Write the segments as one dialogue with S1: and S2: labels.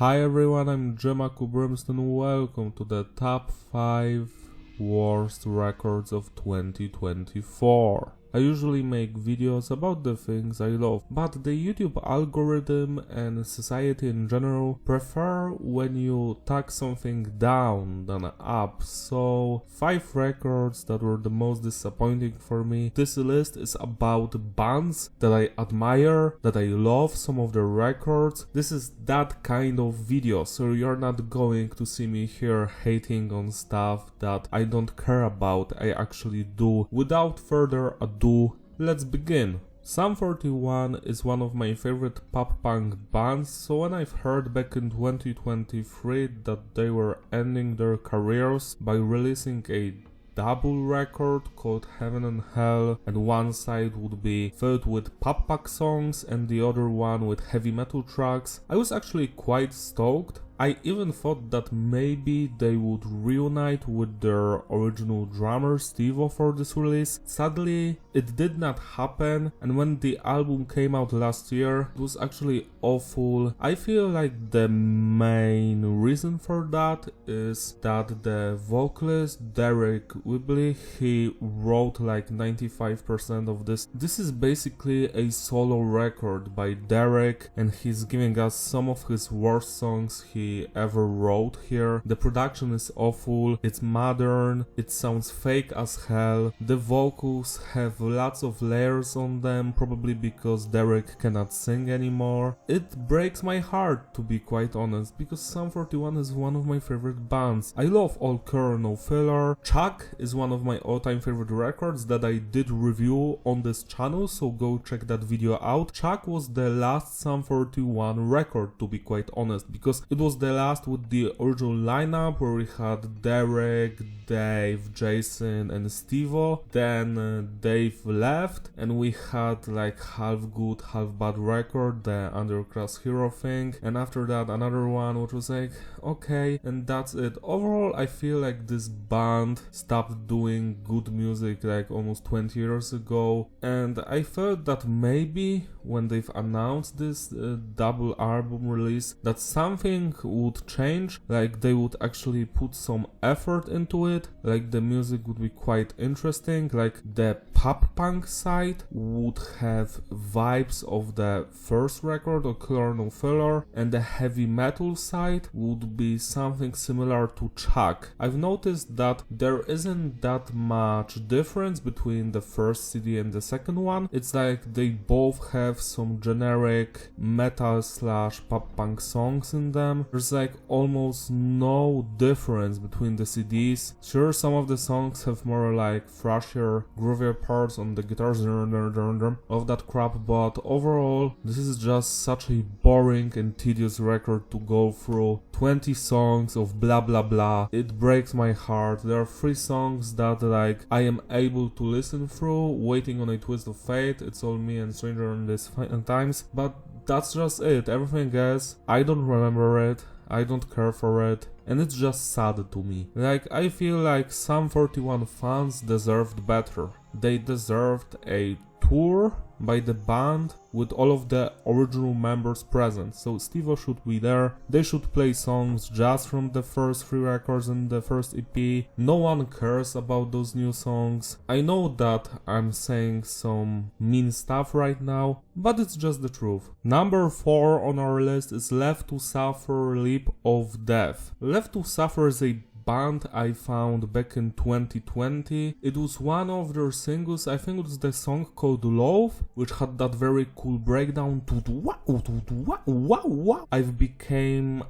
S1: Hi everyone, I'm Jemaku Brimstone. Welcome to the top 5 worst records of 2024. I usually make videos about the things I love, but the YouTube algorithm and society in general prefer when you tag something down than up, so 5 records that were the most disappointing for me. This list is about bands that I admire, that I love some of their records. This is that kind of video, so you're not going to see me here hating on stuff that I don't care about, I actually do. Without further ado, let's begin. Sum 41 is one of my favorite pop punk bands, so when I've heard back in 2023 that they were ending their careers by releasing a double record called Heaven and Hell, and one side would be filled with pop punk songs and the other one with heavy metal tracks, I was actually quite stoked. I even thought that maybe they would reunite with their original drummer Steve for this release. Sadly, it did not happen, and when the album came out last year, it was actually awful. I feel like the main reason for that is that the vocalist Derek Whibley, he wrote like 95% of this. This is basically a solo record by Derek, and he's giving us some of his worst songs he ever wrote here. The production is awful, it's modern, it sounds fake as hell, the vocals have lots of layers on them, probably because Derek cannot sing anymore. It breaks my heart, to be quite honest, because Sum 41 is one of my favorite bands. I love All Cure No Filler. Chuck is one of my all-time favorite records that I did review on this channel, so go check that video out. Chuck was the last Sum 41 record, to be quite honest, because it was the last with the original lineup where we had Derek, Dave, Jason and Steve-O. Then Dave left and we had like half good, half bad record, the Underclass Hero thing, and after that another one which was like okay, and that's it. Overall I feel like this band stopped doing good music like almost 20 years ago, and I felt that maybe when they've announced this double album release that something would change, like they would actually put some effort into it, like the music would be quite interesting, like the pop punk side would have vibes of the first record or Cure No Filler, and the heavy metal side would be something similar to Chuck. I've noticed that there isn't that much difference between the first CD and the second one. It's like they both have some generic metal / pop punk songs in them. There's like almost no difference between the CDs. Sure, some of the songs have more like thrashier, groovier parts on the guitars, of that crap, but overall this is just such a boring and tedious record to go through. 20 songs of blah blah blah. It breaks my heart. There are 3 songs that like I am able to listen through, Waiting on a Twist of Fate, It's All Me and Stranger in These Times, but that's just it. Everything else, I don't remember it, I don't care for it, and it's just sad to me. Like, I feel like Sum 41 fans deserved better. They deserved a tour by the band with all of the original members present. So Steve-O should be there, they should play songs just from the first 3 records and the first EP. No one cares about those new songs. I know that I'm saying some mean stuff right now, but it's just the truth. Number 4 on our list is Left to Suffer, Leap of Death. Left to Suffer is a band I found back in 2020. It was one of their singles, I think it was the song called Love, which had that very cool breakdown. I've became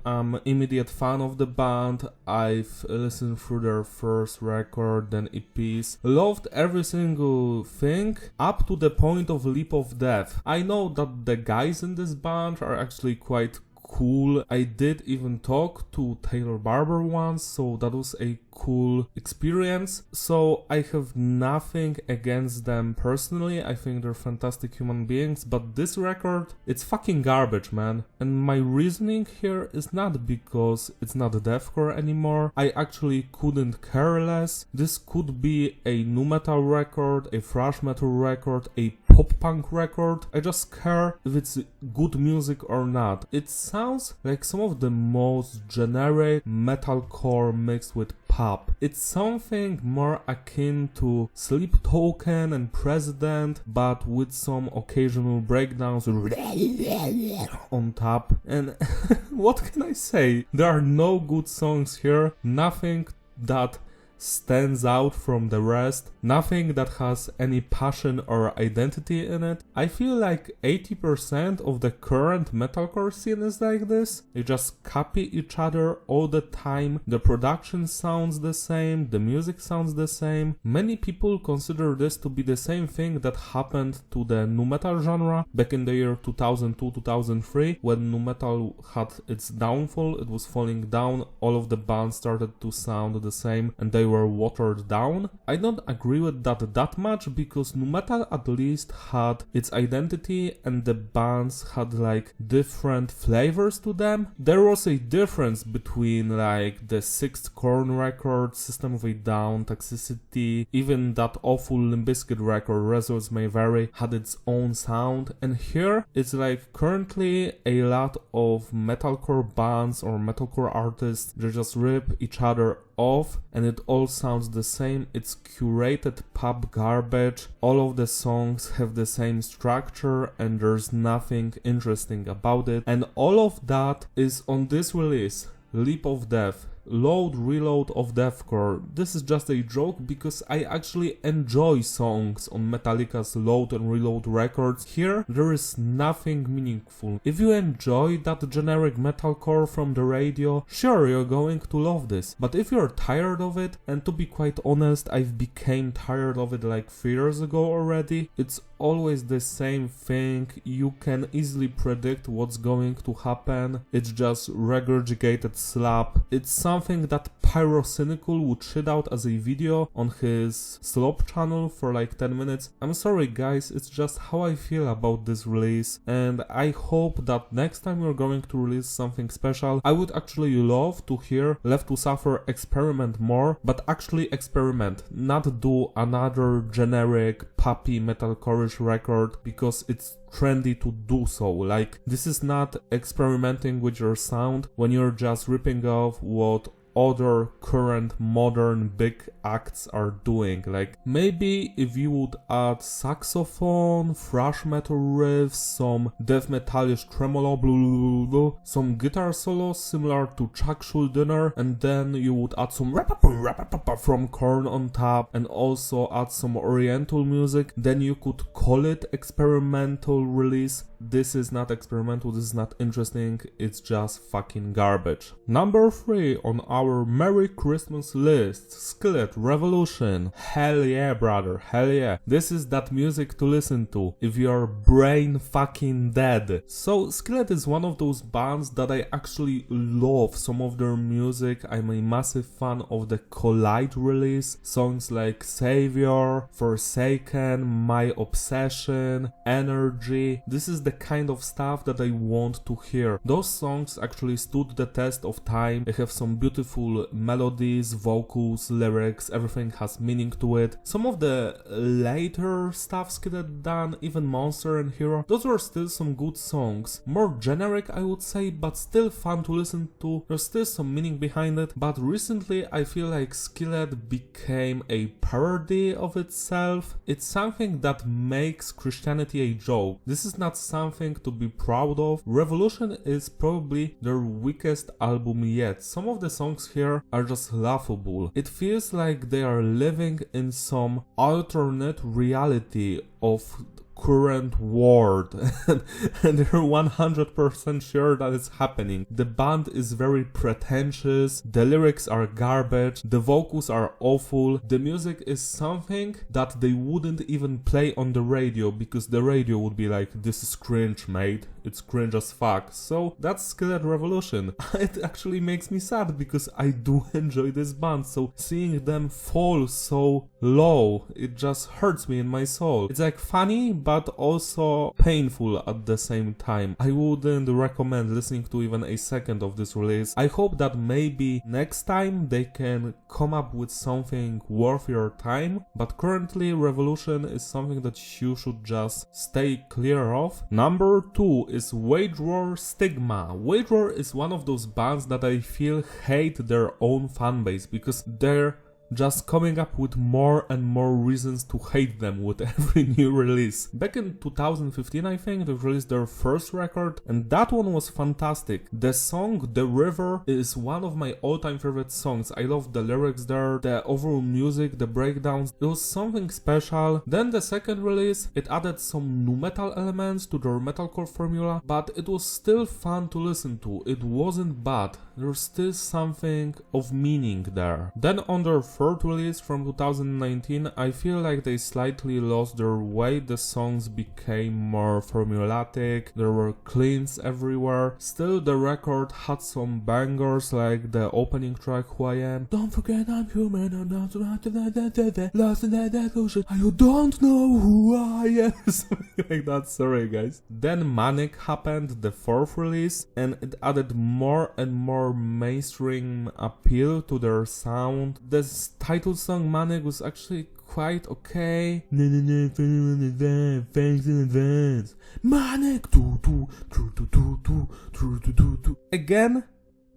S1: immediate fan of the band. I've listened through their first record, then EPs, loved every single thing up to the point of Leap of Death. I know that the guys in this band are actually quite cool. I did even talk to Taylor Barber once, so that was a cool experience. So I have nothing against them personally. I think they're fantastic human beings, but this record, it's fucking garbage, man. And my reasoning here is not because it's not deathcore anymore. I actually couldn't care less. This could be a nu metal record, a thrash metal record, a pop-punk record. I just care if it's good music or not. It sounds like some of the most generic metalcore mixed with pop. It's something more akin to Sleep Token and President, but with some occasional breakdowns on top. And what can I say? There are no good songs here, nothing that stands out from the rest, nothing that has any passion or identity in it. I feel like 80% of the current metalcore scene is like this. They just copy each other all the time. The production sounds the same, the music sounds the same. Many people consider this to be the same thing that happened to the nu metal genre back in the year 2002-2003 when nu metal had its downfall. It was falling down, all of the bands started to sound the same and they were watered down. I don't agree with that much because nu metal at least had its identity and the bands had like different flavors to them. There was a difference between like the Sixth Korn record, System of a Down, Toxicity, even that awful Limp Bizkit record, Results May Vary, had its own sound, and here it's like currently a lot of metalcore bands or metalcore artists, they just rip each other off and it all sounds the same. It's curated pop garbage. All of the songs have the same structure and there's nothing interesting about it, and all of that is on this release, Leap of Death. Load reload of deathcore. This is just a joke because I actually enjoy songs on Metallica's Load and Reload records. Here there is nothing meaningful. If you enjoy that generic metalcore from the radio, sure, you're going to love this. But if you're tired of it, and to be quite honest, I've became tired of it like 3 years ago already, it's always the same thing. You can easily predict what's going to happen. It's just regurgitated slap. It's something that Pyrocynical would shit out as a video on his Slop channel for like 10 minutes. I'm sorry guys, it's just how I feel about this release, and I hope that next time we're going to release something special. I would actually love to hear Left to Suffer experiment more, but actually experiment, not do another generic poppy metalcore record because it's trendy to do so. Like, this is not experimenting with your sound when you're just ripping off what other current modern big acts are doing. Like, maybe if you would add saxophone, thrash metal riffs, some death metalish tremolo, blah, blah, blah, blah, some guitar solos similar to Chuck Schuldiner, and then you would add some from Korn on top and also add some oriental music, then you could call it experimental release. This is not experimental, this is not interesting, it's just fucking garbage. Number 3 on our Merry Christmas list, Skillet Revolution. Hell yeah, brother, hell yeah. This is that music to listen to if you're brain fucking dead. So Skillet is one of those bands that I actually love some of their music. I'm a massive fan of the Collide release. Songs like Savior, Forsaken, My Obsession, Energy. This is the kind of stuff that I want to hear. Those songs actually stood the test of time. They have some beautiful melodies, vocals, lyrics, everything has meaning to it. Some of the later stuff Skillet done, even Monster and Hero, those were still some good songs. More generic I would say, but still fun to listen to. There's still some meaning behind it, but recently I feel like Skillet became a parody of itself. It's something that makes Christianity a joke. This is not something to be proud of. Revolution is probably their weakest album yet. Some of the songs here are just laughable. It feels like they are living in some alternate reality of current world and they're 100% sure that it's happening. The band is very pretentious, the lyrics are garbage, the vocals are awful, the music is something that they wouldn't even play on the radio because the radio would be like, this is cringe mate, it's cringe as fuck. So that's Skillet Revolution. It actually makes me sad because I do enjoy this band, so seeing them fall so low, it just hurts me in my soul. It's like funny, but but also painful at the same time. I wouldn't recommend listening to even a second of this release. I hope that maybe next time they can come up with something worth your time, but currently Revolution is something that you should just stay clear of. Number 2 is Wage War Stigma. Wage War is one of those bands that I feel hate their own fanbase because they're just coming up with more and more reasons to hate them with every new release. Back in 2015, I think, they released their first record, and that one was fantastic. The song The River is one of my all-time favorite songs. I love the lyrics there, the overall music, the breakdowns. It was something special. Then the second release, it added some nu metal elements to their metalcore formula, but it was still fun to listen to. It wasn't bad. There's still something of meaning there. Then on their third release from 2019, I feel like they slightly lost their way. The songs became more formulatic, there were cleans everywhere. Still, the record had some bangers like the opening track Who I Am. Don't forget I'm human, I'm not lost in that ocean. You don't know who I am. Something like that, sorry guys. Then Manic happened, the fourth release, and it added more and more mainstream appeal to their sound. This title song Manic was actually quite okay. Thanks in advance. Manic. Again,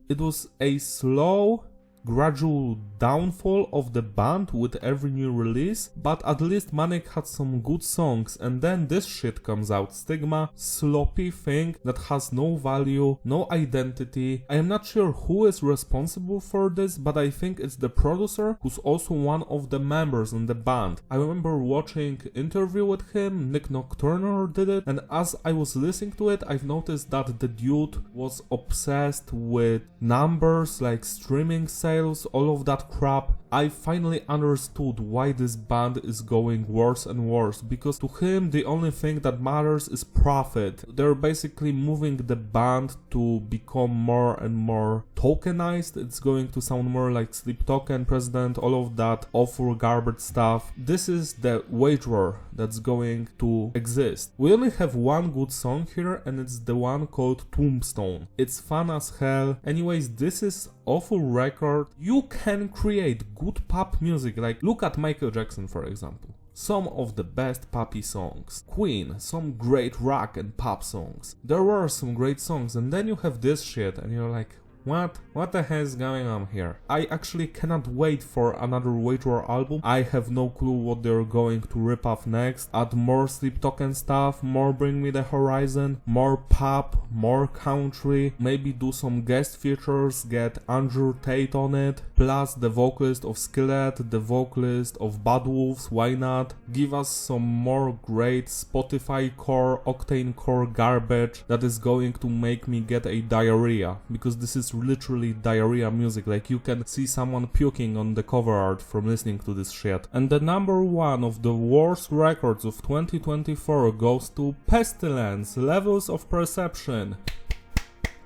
S1: it was a slow, gradual downfall of the band with every new release, but at least Manic had some good songs, and then this shit comes out, Stigma, sloppy thing that has no value, no identity. I am not sure who is responsible for this, but I think it's the producer, who's also one of the members in the band. I remember watching an interview with him, Nick Nocturner did it, and as I was listening to it, I've noticed that the dude was obsessed with numbers like streaming sales, all of that crap. I finally understood why this band is going worse and worse, because to him the only thing that matters is profit. They're basically moving the band to become more and more tokenized. It's going to sound more like Sleep Token, President, all of that awful garbage stuff. This is the wage war that's going to exist. We only have one good song here, and it's the one called Tombstone. It's fun as hell. Anyways, this is awful record. You can create good pop music, like look at Michael Jackson for example. Some of the best poppy songs. Queen, some great rock and pop songs. There were some great songs, and then you have this shit and you're like, what the hell is going on here? I actually cannot wait for another Wage War album. I have no clue what they're going to rip off next. Add more Sleep Token stuff, more Bring Me the Horizon, more pop, more country, maybe do some guest features, get Andrew Tate on it, plus the vocalist of Skillet, the vocalist of Bad Wolves, why not? Give us some more great Spotify core, Octane core garbage that is going to make me get a diarrhea, because this is literally diarrhea music, like you can see someone puking on the cover art from listening to this shit. And the number one of the worst records of 2024 goes to Pestilence, Levels of Perception.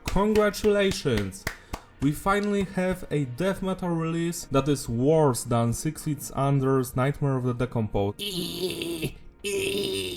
S1: Congratulations! We finally have a death metal release that is worse than 6 Feet Under's Nightmare of the Decomposed.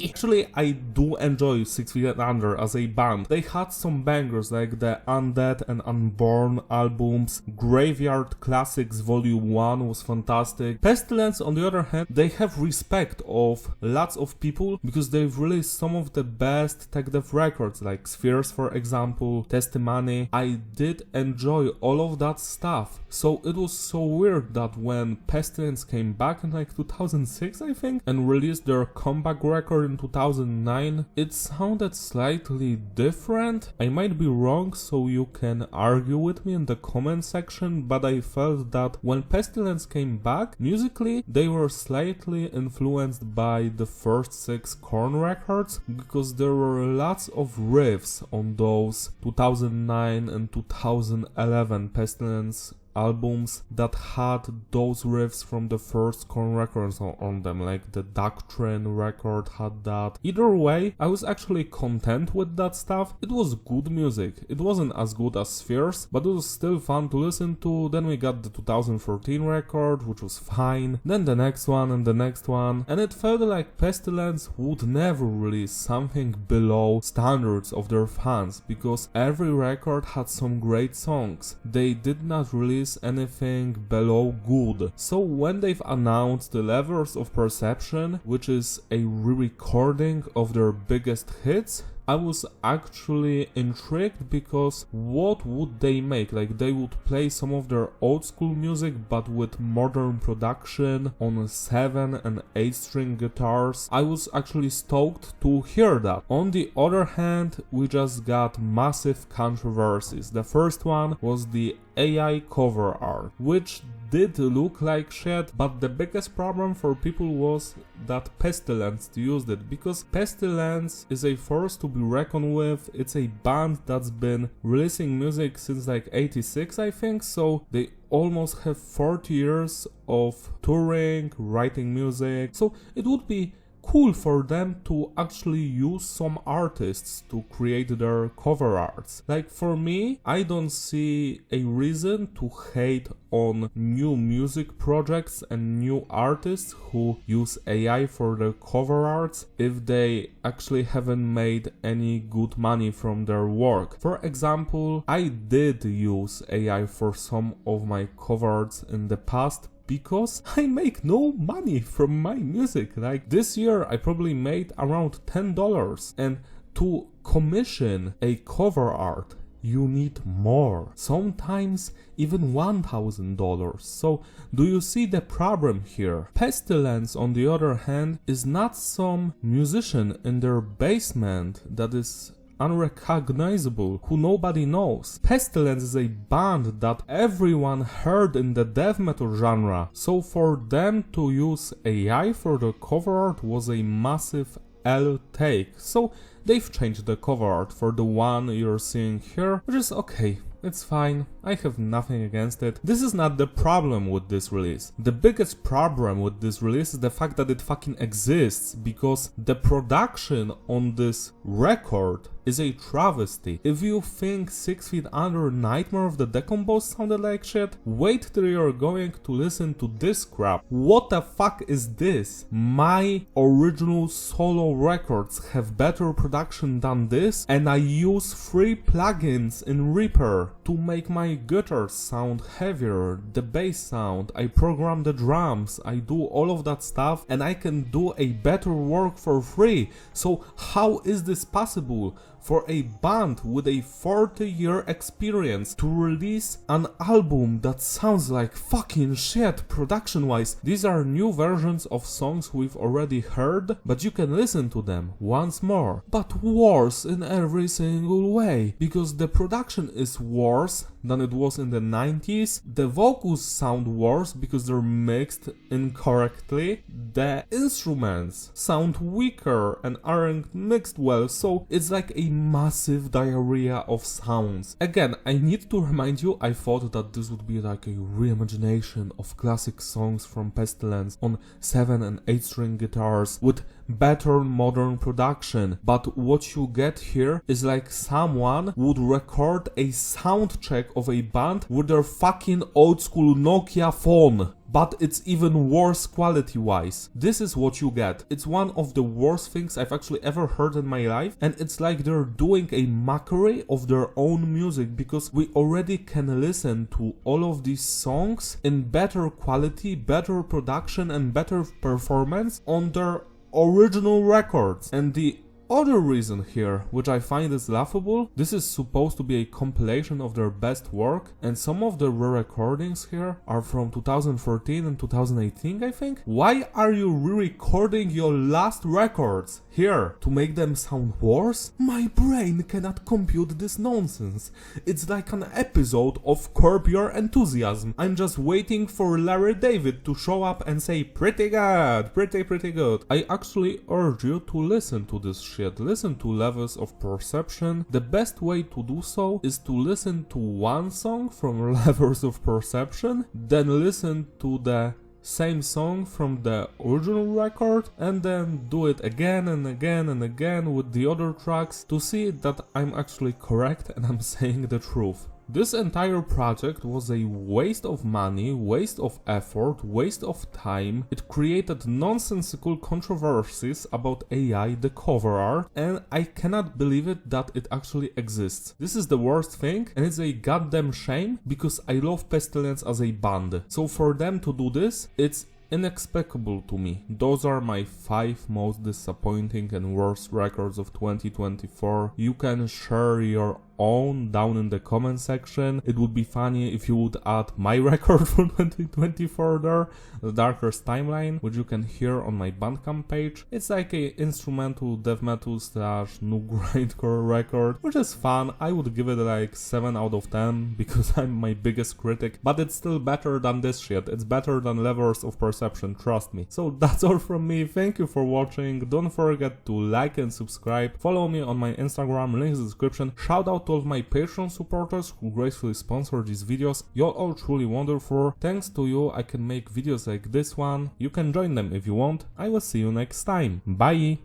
S1: Actually, I do enjoy 6 Feet Under as a band. They had some bangers like the Undead and Unborn albums. Graveyard Classics Volume 1 was fantastic. Pestilence, on the other hand, they have respect of lots of people because they've released some of the best tech death records like Spheres, for example, Testimony. I did enjoy all of that stuff. So it was so weird that when Pestilence came back in like 2006, I think, and released their comeback record in 2009, it sounded slightly different. I might be wrong, so you can argue with me in the comment section, but I felt that when Pestilence came back, musically they were slightly influenced by the first 6 Korn records, because there were lots of riffs on those 2009 and 2011 Pestilence albums that had those riffs from the first Korn records on them, like the Doctrine record had that. Either way, I was actually content with that stuff. It was good music. It wasn't as good as Spheres, but it was still fun to listen to. Then we got the 2014 record, which was fine. Then the next one and the next one, and it felt like Pestilence would never release something below standards of their fans, because every record had some great songs. They did not release anything below good. So when they've announced the Levels of Perception, which is a re-recording of their biggest hits, I was actually intrigued, because what would they make? Like, they would play some of their old school music but with modern production on 7 and 8 string guitars. I was actually stoked to hear that. On the other hand, we just got massive controversies. The first one was the AI cover art, which did look like shit, but the biggest problem for people was that Pestilence used it, because Pestilence is a force to be reckoned with. It's a band that's been releasing music since like 86, I think, so they almost have 40 years of touring, writing music, so it would be cool for them to actually use some artists to create their cover arts. Like, for me, I don't see a reason to hate on new music projects and new artists who use AI for their cover arts if they actually haven't made any good money from their work. For example, I did use AI for some of my cover arts in the past, because I make no money from my music. Like, this year I probably made around $10, and to commission a cover art you need more, sometimes even $1,000. So do you see the problem here? Pestilence, on the other hand, is not some musician in their basement that is unrecognizable, who nobody knows. Pestilence is a band that everyone heard in the death metal genre, so for them to use AI for the cover art was a massive L take. So they've changed the cover art for the one you're seeing here, which is okay. It's fine, I have nothing against it. This is not the problem with this release. The biggest problem with this release is the fact that it fucking exists, because the production on this record is a travesty. If you think 6 Feet Under Nightmare of the Decomposed sounded like shit, wait till you're going to listen to this crap. What the fuck is this? My original solo records have better production than this, and I use free plugins in Reaper to make my guitars sound heavier, the bass sound, I program the drums, I do all of that stuff, and I can do a better work for free. So how is this possible for a band with a 40-year experience to release an album that sounds like fucking shit production-wise? These are new versions of songs we've already heard, but you can listen to them once more, but worse in every single way, because the production is worse than it was in the 90s, the vocals sound worse because they're mixed incorrectly, the instruments sound weaker and aren't mixed well, so it's like a massive diarrhea of sounds. Again, I need to remind you, I thought that this would be like a reimagination of classic songs from Pestilence on 7 and 8 string guitars with better modern production, but what you get here is like someone would record a sound check of a band with their fucking old school Nokia phone, but it's even worse quality wise. This is what you get. It's one of the worst things I've actually ever heard in my life, and it's like they're doing a mockery of their own music, because we already can listen to all of these songs in better quality, better production and better performance on their original records. And the other reason here, which I find is laughable, this is supposed to be a compilation of their best work, and some of the re-recordings here are from 2014 and 2018, I think. Why are you re-recording your last records here? To make them sound worse? My brain cannot compute this nonsense. It's like an episode of Curb Your Enthusiasm. I'm just waiting for Larry David to show up and say pretty good, pretty good. I actually urge you to listen to this shit yet listen to Levels of Perception, the best way to do so is to listen to one song from Levels of Perception, then listen to the same song from the original record, and then do it again and again and again with the other tracks to see that I'm actually correct and I'm saying the truth. This entire project was a waste of money, waste of effort, waste of time. It created nonsensical controversies about AI, the cover art, and I cannot believe it that it actually exists. This is the worst thing, and it's a goddamn shame because I love Pestilence as a band. So for them to do this, it's inexplicable to me. Those are my 5 most disappointing and worst records of 2024. You can share your own down in the comment section. It would be funny if you would add my record for 2024 there, the Darkest Timeline, which you can hear on my Bandcamp page. It's like a instrumental death metal / new grindcore record, which is fun. I would give it like 7 out of 10 because I'm my biggest critic, but it's still better than this shit. It's better than Levels of Perception, trust me. So that's all from me. Thank you for watching. Don't forget to like and subscribe. Follow me on my Instagram, link in the description. Shout out to all of my Patreon supporters who gracefully sponsor these videos. You're all truly wonderful. Thanks to you I can make videos like this one. You can join them if you want. I will see you next time. Bye!